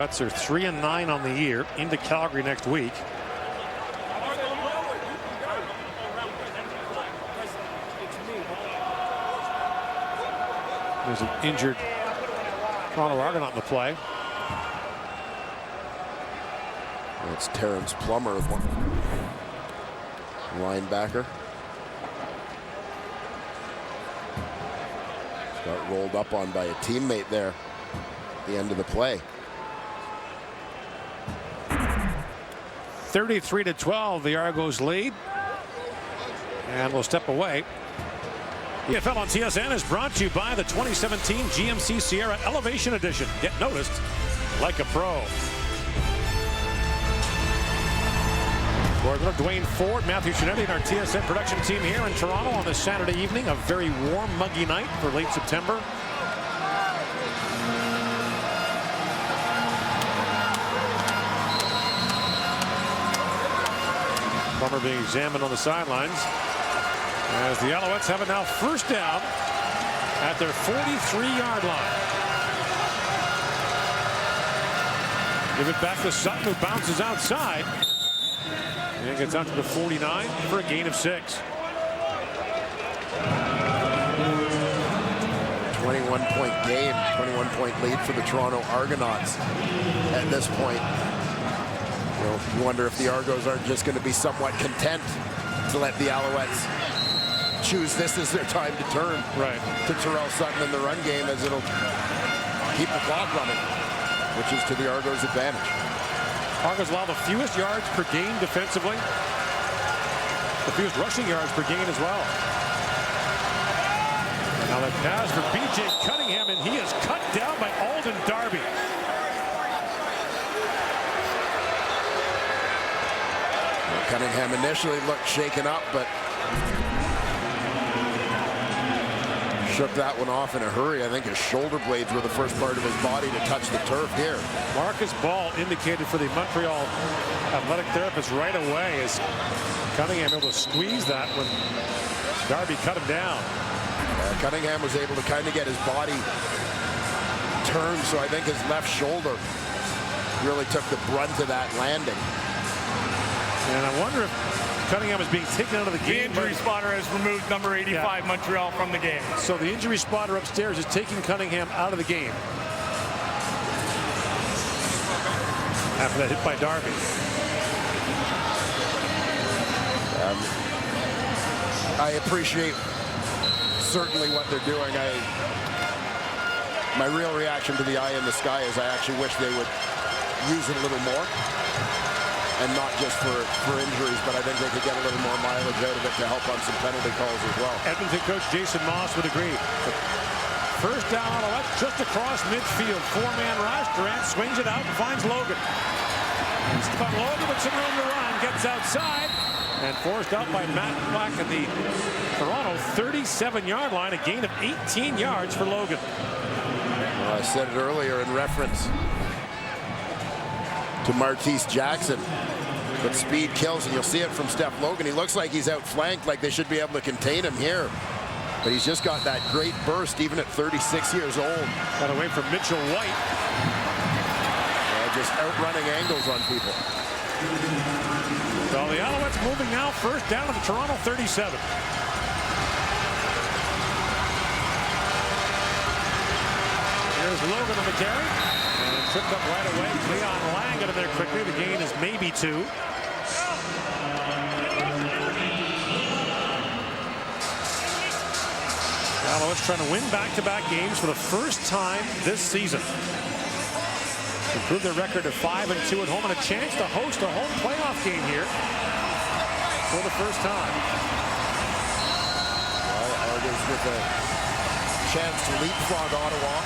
Alouettes are 3-9 on the year, into Calgary next week. There's an injured Toronto Argonaut in the play. It's Terrence Plummer, linebacker. Got rolled up on by a teammate there at the end of the play. 33-12, the Argos lead. And we'll step away. EFL on TSN is brought to you by the 2017 GMC Sierra Elevation Edition. Get noticed like a pro. We're Dwayne Ford, Matthew Chinetti, and our TSN production team here in Toronto on this Saturday evening. A very warm, muggy night for late September. Plummer being examined on the sidelines as the Alouettes have it now first down at their 43-yard line. Give it back to Sutton, who bounces outside and gets out to the 49 for a gain of 6. 21-point game, 21-point lead for the Toronto Argonauts at this point. You wonder if the Argos aren't just going to be somewhat content to let the Alouettes choose this as their time to turn to Terrell Sutton in the run game, as it'll keep the clock running, which is to the Argos' advantage. Argos allow the fewest yards per game defensively, the fewest rushing yards per game as well. And now that pass for B.J. Cunningham, and he is cut down by Alden Darby. Cunningham initially looked shaken up, but shook that one off in a hurry. I think his shoulder blades were the first part of his body to touch the turf here. Marcus Ball indicated for the Montreal athletic therapist right away as Cunningham able to squeeze that when Darby cut him down. Cunningham was able to kind of get his body turned, so I think his left shoulder really took the brunt of that landing. And I wonder if Cunningham is being taken out of the game. The injury spotter has removed number 85 Montreal from the game. So the injury spotter upstairs is taking Cunningham out of the game after that hit by Darby. I appreciate certainly what they're doing. My real reaction to the eye in the sky is I actually wish they would use it a little more. And not just for injuries, but I think they could get a little more mileage out of it to help on some penalty calls as well. Edmonton coach Jason Moss would agree. First down, Alouettes just across midfield. Four-man rush. Durant swings it out and finds Logan. But Logan with some room to run gets outside and forced out by Matt Black at the Toronto 37-yard line. A gain of 18 yards for Logan. Well, I said it earlier in reference to Martese Jackson, but speed kills, and you'll see it from Steph Logan. He looks like he's outflanked, like they should be able to contain him here, but he's just got that great burst even at 36 years old. Got away from Mitchell White. Just outrunning angles on people. So the Alouettes moving now first down to the Toronto 37. Here's Logan on the carry. Tripped up right away. Leon Lang got in there quickly. The gain is maybe 2. Alouettes trying to win back-to-back games for the first time this season. Improve their record to 5-2 at home, and a chance to host a home playoff game here for the first time. Well, Argos with a chance to leapfrog Ottawa.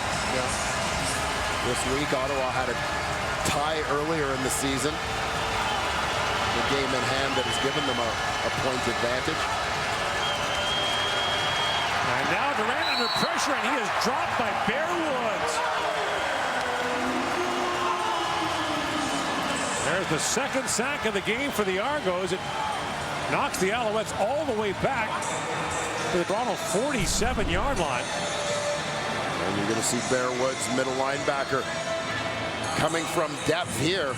This week, Ottawa had a tie earlier in the season. The game in hand that has given them a point advantage. And now Durant under pressure, and he is dropped by Bear Woods. There's the second sack of the game for the Argos. It knocks the Alouettes all the way back to the Toronto 47-yard line. And you're going to see Bear Woods, middle linebacker, coming from depth here.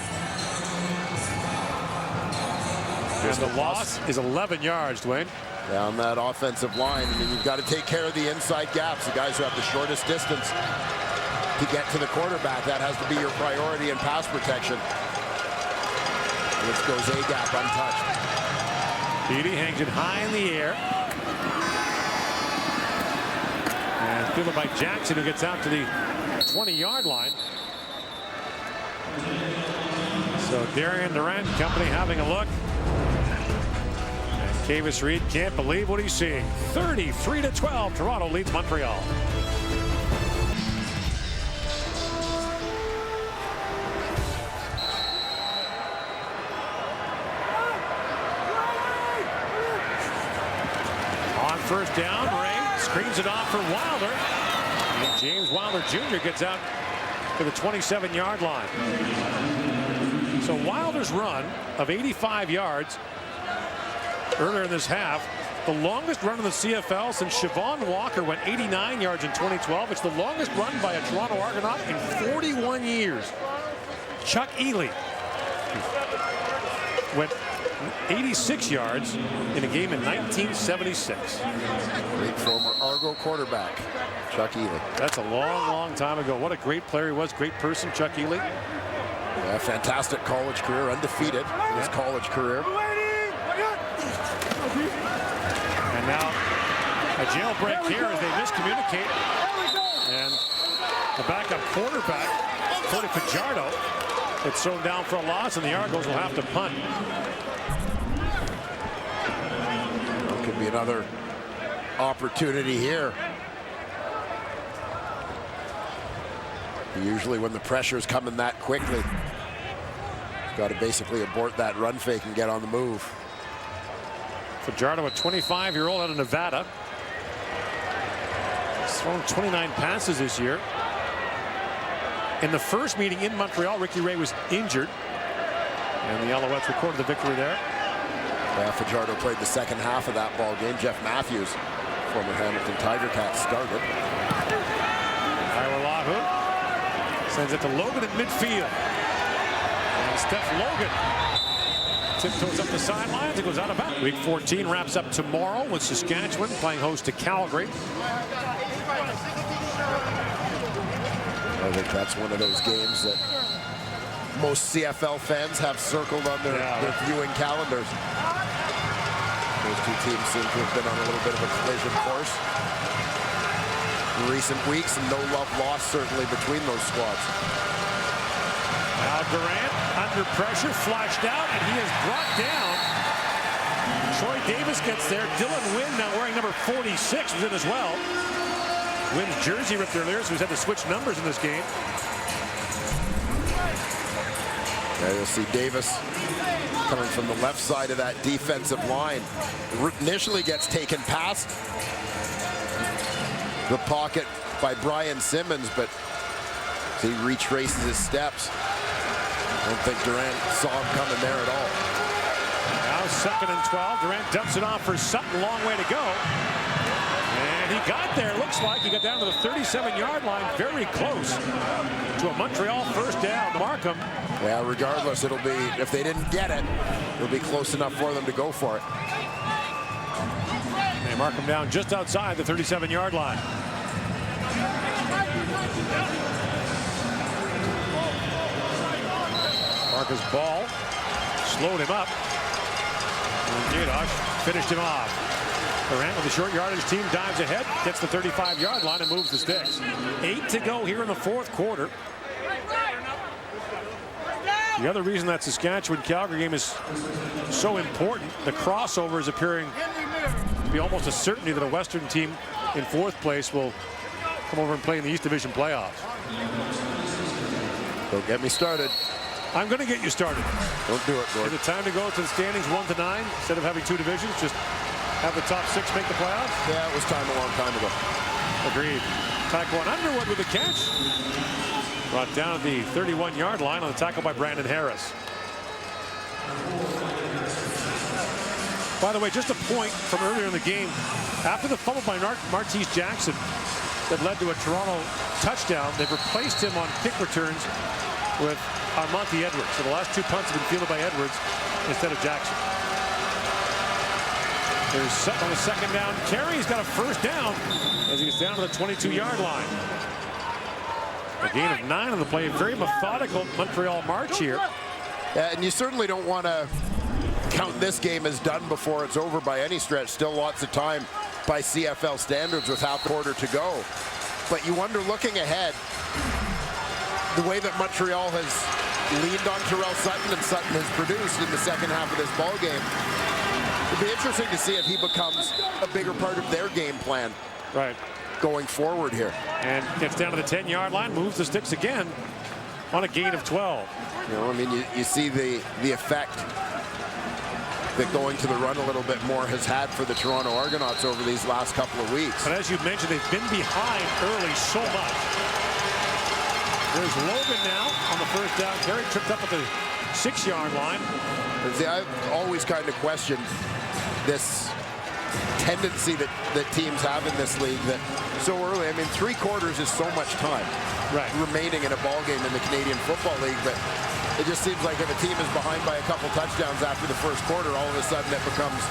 And the loss is 11 yards, Dwayne. Yeah, on that offensive line. I mean, you've got to take care of the inside gaps, the guys who have the shortest distance to get to the quarterback. That has to be your priority in pass protection. This goes A-gap untouched. Beatty hangs it high in the air. And fielded by Jackson, who gets out to the 20-yard line. So Darian Durant company having a look. And Kavis Reed can't believe what he's seeing. 33-12, Toronto leads Montreal. On first down, Ray screens it off for Wilder. And James Wilder Jr. gets out to the 27-yard line. So Wilder's run of 85 yards earlier in this half, the longest run in the CFL since Siobhan Walker went 89 yards in 2012. It's the longest run by a Toronto Argonaut in 41 years. Chuck Ely went 86 yards in a game in 1976. Great former Argo quarterback, Chuck Ely. That's a long, long time ago. What a great player he was. Great person, Chuck Ely. Yeah, fantastic college career, undefeated in his college career. And now a jailbreak here as they miscommunicate. And the backup quarterback, Cody Fajardo, gets thrown down for a loss, and the Argos will have to punt. Could be another opportunity here. Usually when the pressure's coming that quickly, you've got to basically abort that run fake and get on the move. Fajardo, a 25-year-old out of Nevada. He's thrown 29 passes this year. In the first meeting in Montreal, Ricky Ray was injured, and the Alouettes recorded the victory there. Yeah, Fajardo played the second half of that ball game. Jeff Matthews, former Hamilton Tiger Cat, started. Ira Lahu sends it to Logan at midfield. And Steph Logan tiptoes up the sidelines. It goes out of bounds. Week 14 wraps up tomorrow with Saskatchewan playing host to Calgary. I think that's one of those games that most CFL fans have circled on their viewing calendars. Those two teams seem to have been on a little bit of a collision course in recent weeks, and no love lost certainly between those squads. Now Durant under pressure, flashed out, and he is brought down. Troy Davis gets there. Dylan Wynn, now wearing number 46, was in as well. Wynn's jersey ripped earlier, so he's had to switch numbers in this game. Yeah, you'll see Davis coming from the left side of that defensive line. Initially gets taken past the pocket by Brian Simmons, but he retraces his steps. I don't think Durant saw him coming there at all. Now 2nd and 12. Durant dumps it off for Sutton. Long way to go. And he got there. Looks like he got down to the 37-yard line. Very close to a Montreal first down. Markham. Yeah, regardless, it'll be, if they didn't get it, it'll be close enough for them to go for it. They mark him down just outside the 37-yard line. Marcus Ball slowed him up. And Gadosh finished him off. Durant with the short yardage team dives ahead, gets the 35-yard line and moves the sticks. 8 to go here in the fourth quarter. The other reason that Saskatchewan-Calgary game is so important, the crossover is appearing to be almost a certainty that a Western team in fourth place will come over and play in the East Division playoffs. Don't get me started. I'm going to get you started. Don't do it, Gord. Is it time to go to the standings 1 to 9 instead of having 2 divisions? Just have the top 6 make the playoffs? Yeah, it was time a long time ago. Agreed. Taquan Underwood with the catch. Brought down at the 31-yard line on the tackle by Brandon Harris. By the way, just a point from earlier in the game. After the fumble by Martese Jackson that led to a Toronto touchdown, they've replaced him on kick returns with Monty Edwards. So the last 2 punts have been fielded by Edwards instead of Jackson. There's Sutton on the second down carry. He's got a first down as he gets down to the 22-yard line. A gain of 9 on the play. Very methodical Montreal march here. And you certainly don't want to count this game as done before it's over by any stretch. Still lots of time by CFL standards with half quarter to go. But you wonder, looking ahead, the way that Montreal has leaned on Terrell Sutton and Sutton has produced in the second half of this ball game. It'll be interesting to see if he becomes a bigger part of their game plan. Right. Going forward here. And gets down to the 10-yard line, moves the sticks again on a gain of 12. You know, I mean, you see the effect that going to the run a little bit more has had for the Toronto Argonauts over these last couple of weeks. But as you mentioned, they've been behind early so much. There's Logan now on the first down carry, tripped up at the 6-yard line. See, I've always kind of questioned this tendency that teams have in this league that so early. I mean, 3 quarters is so much time remaining in a ball game in the Canadian Football League, but it just seems like if a team is behind by a couple touchdowns after the first quarter, all of a sudden it becomes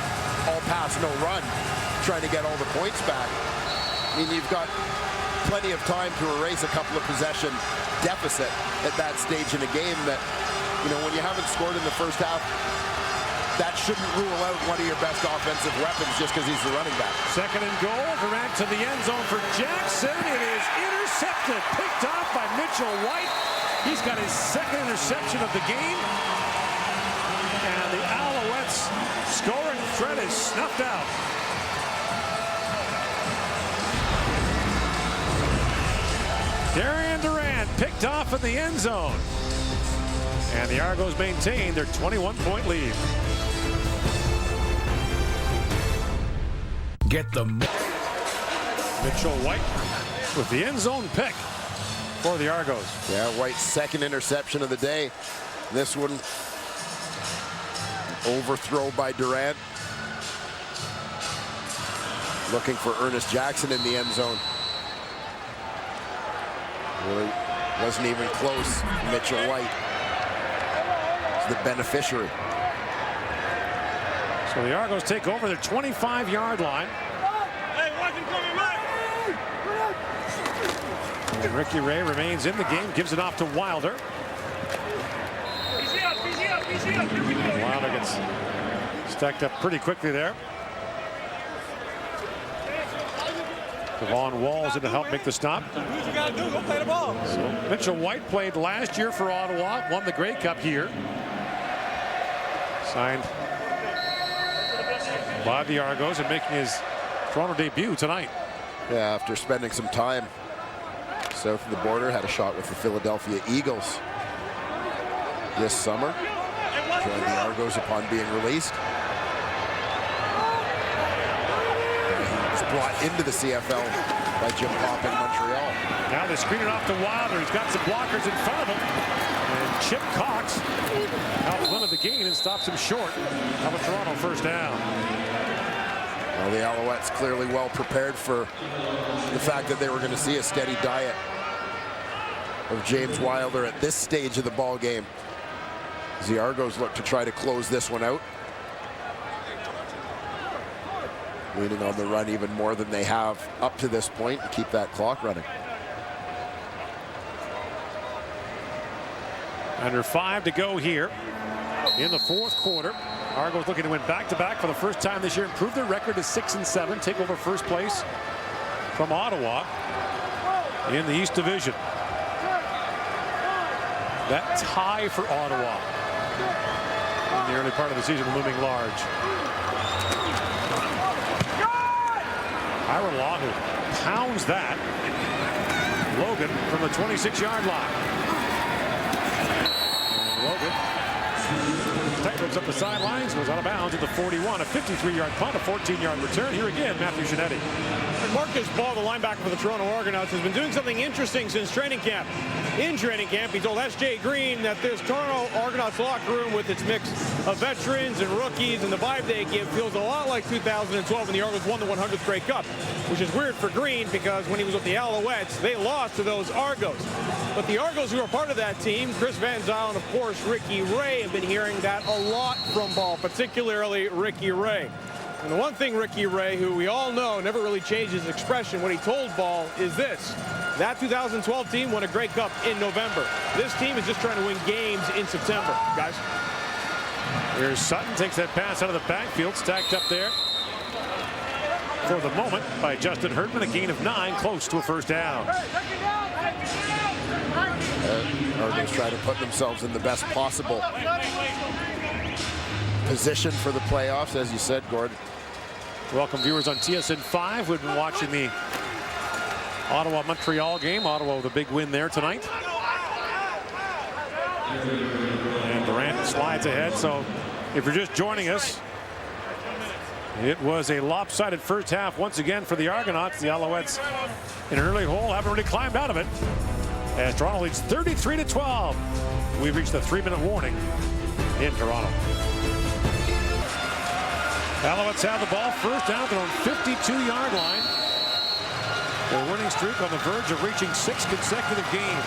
all pass, no run, trying to get all the points back. I mean, you've got plenty of time to erase a couple of possession deficit at that stage in a game that, you know, when you haven't scored in the first half, that shouldn't rule out one of your best offensive weapons just because he's the running back. Second and goal. Durant to the end zone for Jackson. It is intercepted, picked off by Mitchell White. He's got his second interception of the game. And the Alouettes scoring threat is snuffed out. Darian Durant picked off in the end zone. And the Argos maintain their 21-point lead. Get them. Mitchell White with the end zone pick for the Argos. Yeah, White's second interception of the day. This one, overthrow by Durant. Looking for Ernest Jackson in the end zone. Really wasn't even close. Mitchell White is the beneficiary. So the Argos take over their 25-yard line. And Ricky Ray remains in the game, gives it off to Wilder. Wilder gets stacked up pretty quickly there. Devon Walls in to help make the stop. So Mitchell White played last year for Ottawa, won the Grey Cup here. Signed by the Argos and making his Toronto debut tonight. Yeah, after spending some time south of the border, had a shot with the Philadelphia Eagles this summer. Joined the Argos upon being released. He was brought into the CFL by Jim Pop in Montreal. Now they screen it off to Wilder. He's got some blockers in front of him. And Chip Cox helps limit the gain and stops him short of a Toronto first down. Well, the Alouettes clearly well prepared for the fact that they were going to see a steady diet of James Wilder at this stage of the ball game. As the Argos look to try to close this one out. Leaning on the run even more than they have up to this point and keep that clock running. Under 5 to go here in the fourth quarter. Argos looking to win back-to-back for the first time this year, improve their record to 6-7, take over first place from Ottawa in the East Division. That tie for Ottawa in the early part of the season looming large. Ira Lahu pounds that. Logan from the 26-yard line. And Logan tightens up the sidelines, goes out of bounds at the 41. A 53-yard punt, a 14-yard return. Here again, Matthew Shinetti. Marcus Ball, the linebacker for the Toronto Argonauts, has been doing something interesting since training camp. in training camp. He told S.J. Green that this Toronto Argonauts locker room, with its mix of veterans and rookies and the vibe they give, feels a lot like 2012 when the Argos won the 100th Grey Cup, which is weird for Green because when he was with the Alouettes, they lost to those Argos. But the Argos who are part of that team, Chris Van Zyl and, of course, Ricky Ray, have been hearing that a lot from Ball, particularly Ricky Ray. And the one thing Ricky Ray, who we all know never really changed his expression, what he told Ball is this: that 2012 team won a Grey Cup in November. This team is just trying to win games in September, guys. Here's Sutton, takes that pass out of the backfield, stacked up there for the moment by Justin Herdman. A gain of 9, close to a first down. Argos trying to put themselves in the best possible position for the playoffs, as you said, Gordon. Welcome viewers on TSN 5 who've been watching the Ottawa-Montreal game. Ottawa with a big win there tonight. And Durant slides ahead. So if you're just joining us, it was a lopsided first half once again for the Argonauts. The Alouettes in an early hole haven't really climbed out of it, as Toronto leads 33-12. We've reached the 3-minute warning in Toronto. Alouettes have the ball, first down at their own 52-yard line. Their winning streak on the verge of reaching 6 consecutive games.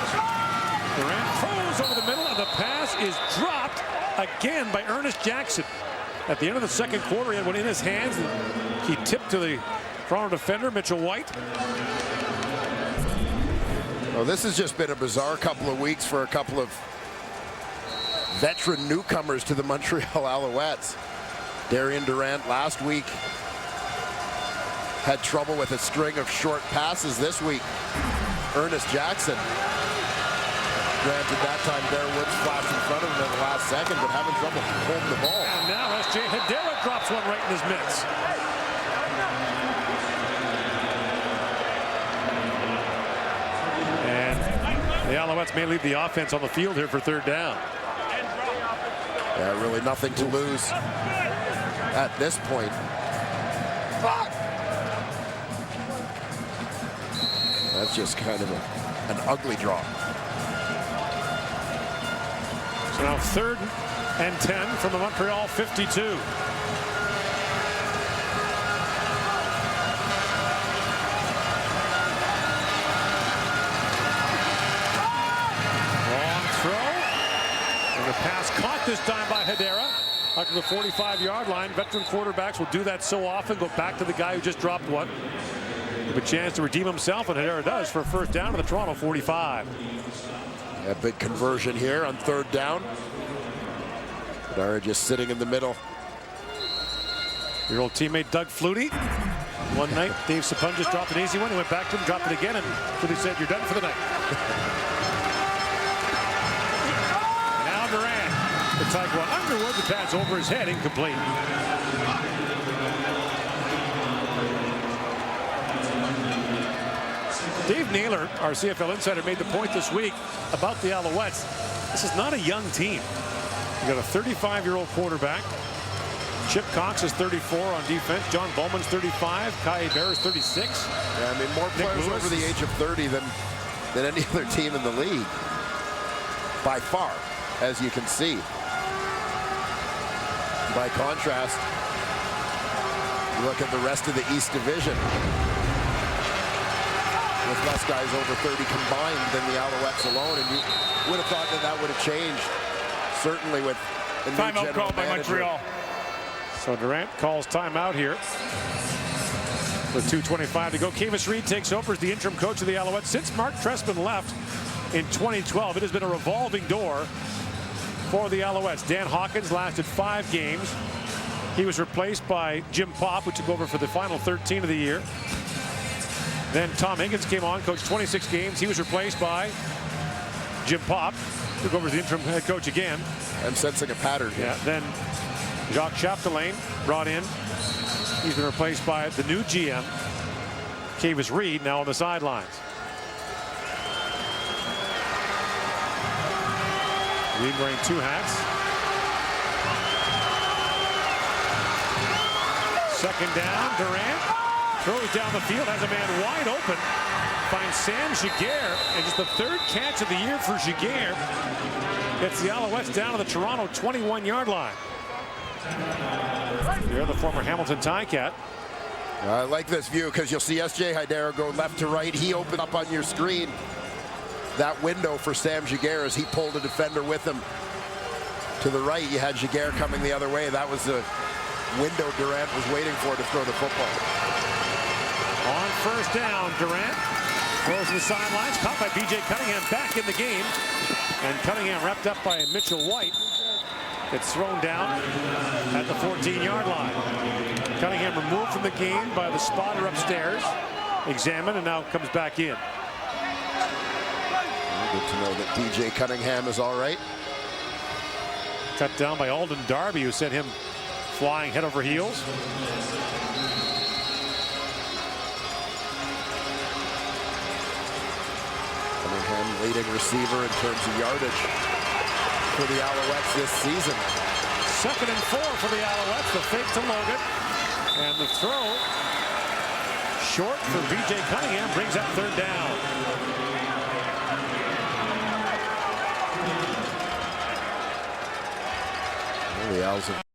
Durant throws over the middle, and the pass is dropped again by Ernest Jackson. At the end of the second quarter, he had one in his hands, and he tipped to the Toronto defender, Mitchell White. Well, this has just been a bizarre couple of weeks for a couple of veteran newcomers to the Montreal Alouettes. Darian Durant last week had trouble with a string of short passes. This week, Ernest Jackson. Granted, that time Bear Woods flashed in front of him in the last second, but having trouble holding the ball. And now S.J. Hedera drops one right in his mitts. And the Alouettes may leave the offense on the field here for third down. Yeah, really nothing to lose at this point. That's just kind of an ugly draw. So now 3rd and 10 from the Montreal 52. Long throw. And the pass caught this time by Hedera. Up to the 45-yard line. Veteran quarterbacks will do that so often. Go back to the guy who just dropped one. Give a chance to redeem himself, and Hedera does for a first down to the Toronto 45. A big conversion here on 3rd down. Hedera just sitting in the middle. Your old teammate Doug Flutie. One night, Dave Sapun just dropped an easy one. He went back to him, dropped it again, and Flutie said, "You're done for the night." Now Durant. The Taekwondo Underwood, the pass over his head, incomplete. Dave Naylor, our CFL insider, made the point this week about the Alouettes. This is not a young team. You got a 35-year-old quarterback. Chip Cox is 34 on defense. John Bowman's 35. Kai Bear is 36. Yeah, I mean, more players over the age of 30 than any other team in the league. By far, as you can see. By contrast, you look at the rest of the East Division with less guys over 30 combined than the Alouettes alone, and you would have thought that that would have changed, certainly with a new timeout general called by manager. Montreal. So Durant calls timeout here with 2:25 to go. Kavis Reed takes over as the interim coach of the Alouettes. Since Mark Trestman left in 2012, it has been a revolving door for the Alouettes. Dan Hawkins lasted 5 games. He was replaced by Jim Popp, who took over for the final 13 of the year. Then Tom Higgins came on, coached 26 games. He was replaced by Jim Popp, took over as the interim head coach again. I'm sensing a pattern here. Yeah, then Jacques Chapdelaine brought in. He's been replaced by the new GM, Kavis Reed, now on the sidelines. Reed wearing 2 hats. Second down, Durant throws down the field, has a man wide open. finds Sam Giguère, and just the third catch of the year for Giguère. Gets the Alouettes down to the Toronto 21-yard line. Here, the former Hamilton Ticat. I like this view because you'll see S.J. Hydera go left to right. He opened up on your screen that window for Sam Giguère as he pulled a defender with him. To the right, you had Giguère coming the other way. That was the window Durant was waiting for to throw the football. On first down, Durant throws to the sidelines. Caught by B.J. Cunningham back in the game. And Cunningham wrapped up by Mitchell White. Gets thrown down at the 14-yard line. Cunningham removed from the game by the spotter upstairs. Examined and now comes back in. Good to know that B.J. Cunningham is all right. Cut down by Alden Darby, who sent him flying head over heels. Cunningham leading receiver in terms of yardage for the Alouettes this season. 2nd and 4 for the Alouettes. The fake to Logan. And the throw short for B.J. Cunningham brings up third down. The Owls have